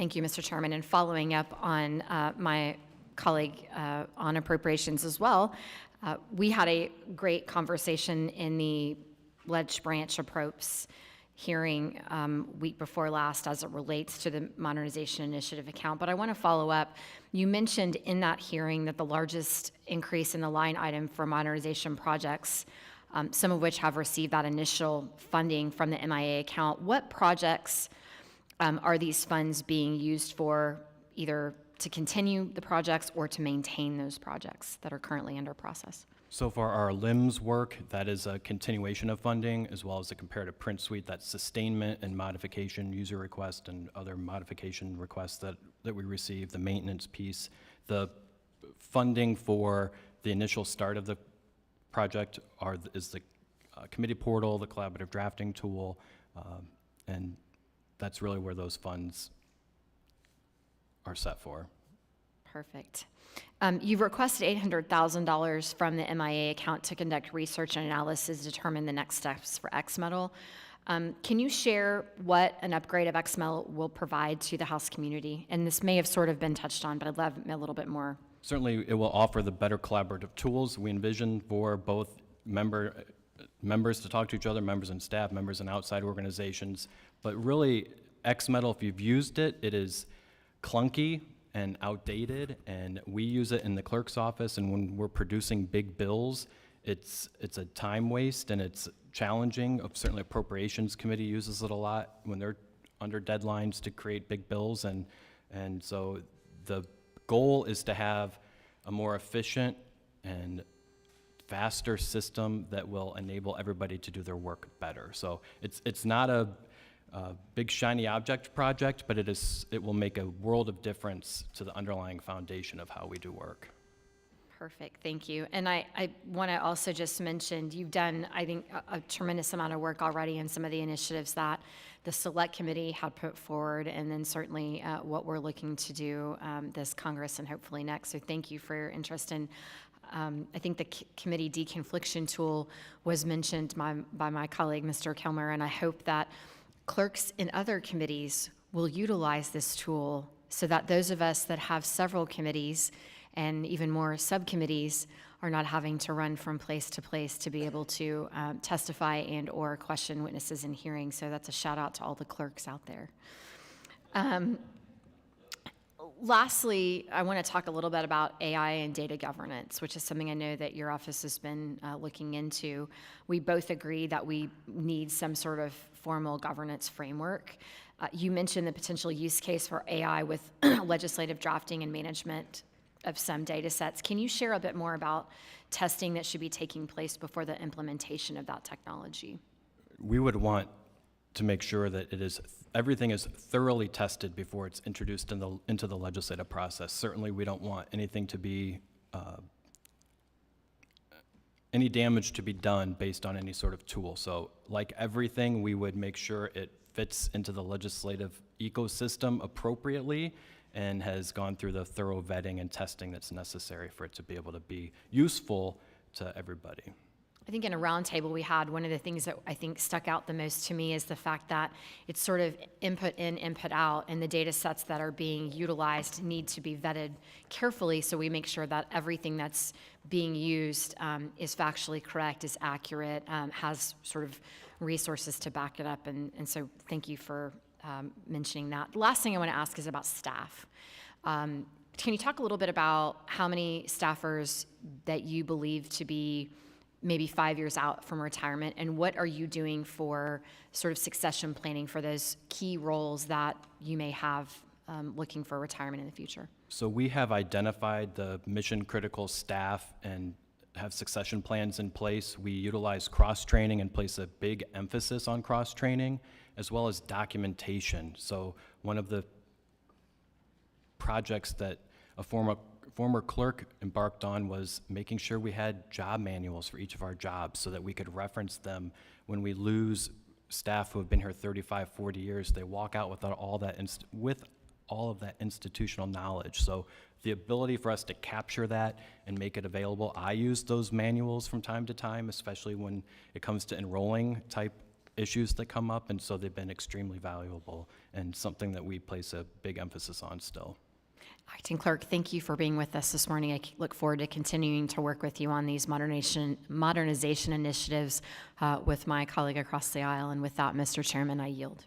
Thank you, Mr. Chairman. And following up on my colleague on appropriations as well, we had a great conversation in the Ledge Branch Approps hearing week before last as it relates to the Modernization Initiative account. But I want to follow up. You mentioned in that hearing that the largest increase in the line item for modernization projects, some of which have received that initial funding from the MIA account. What projects are these funds being used for, either to continue the projects or to maintain those projects that are currently under process? So for our LIMS work, that is a continuation of funding, as well as the comparative print suite, that's sustainment and modification, user request and other modification requests that we receive, the maintenance piece. The funding for the initial start of the project is the committee portal, the collaborative drafting tool, and that's really where those funds are set for. Perfect. You've requested $800,000 from the MIA account to conduct research and analysis to determine the next steps for XMetal. Can you share what an upgrade of XMetal will provide to the House community? And this may have sort of been touched on, but I'd love a little bit more. Certainly, it will offer the better collaborative tools we envision for both members to talk to each other, members and staff, members and outside organizations. But really, XMetal, if you've used it, it is clunky and outdated, and we use it in the clerk's office, and when we're producing big bills, it's a time waste and it's challenging. Certainly Appropriations Committee uses it a lot when they're under deadlines to create big bills, and so the goal is to have a more efficient and faster system that will enable everybody to do their work better. So it's not a big shiny object project, but it will make a world of difference to the underlying foundation of how we do work. Perfect, thank you. And I want to also just mention, you've done, I think, a tremendous amount of work already in some of the initiatives that the Select Committee had put forward, and then certainly what we're looking to do this Congress and hopefully next. So thank you for your interest in, I think the committee deconfliction tool was mentioned by my colleague, Mr. Kilmer, and I hope that clerks in other committees will utilize this tool so that those of us that have several committees and even more subcommittees are not having to run from place to place to be able to testify and or question witnesses in hearings. So that's a shout out to all the clerks out there. Lastly, I want to talk a little bit about AI and data governance, which is something I know that your office has been looking into. We both agree that we need some sort of formal governance framework. You mentioned the potential use case for AI with legislative drafting and management of some data sets. Can you share a bit more about testing that should be taking place before the implementation of that technology? We would want to make sure that everything is thoroughly tested before it's introduced into the legislative process. Certainly, we don't want anything to be any damage to be done based on any sort of tool. So, like everything, we would make sure it fits into the legislative ecosystem appropriately and has gone through the thorough vetting and testing that's necessary for it to be able to be useful to everybody. I think in a roundtable we had, one of the things that I think stuck out the most to me is the fact that it's sort of input in, input out, and the data sets that are being utilized need to be vetted carefully so we make sure that everything that's being used is factually correct, is accurate, has sort of resources to back it up, and so thank you for mentioning that. The last thing I want to ask is about staff. Can you talk a little bit about how many staffers that you believe to be maybe 5 years out from retirement, and what are you doing for sort of succession planning for those key roles that you may have looking for retirement in the future? So we have identified the mission critical staff and have succession plans in place. We utilize cross-training and place a big emphasis on cross-training, as well as documentation. So one of the projects that a former clerk embarked on was making sure we had job manuals for each of our jobs so that we could reference them when we lose staff who have been here 35, 40 years. They walk out with all of that institutional knowledge. So the ability for us to capture that and make it available. I use those manuals from time to time, especially when it comes to enrolling type issues that come up, and so they've been extremely valuable and something that we place a big emphasis on still. Acting Clerk, thank you for being with us this morning. I look forward to continuing to work with you on these modernization initiatives with my colleague across the aisle. And with that, Mr. Chairman, I yield.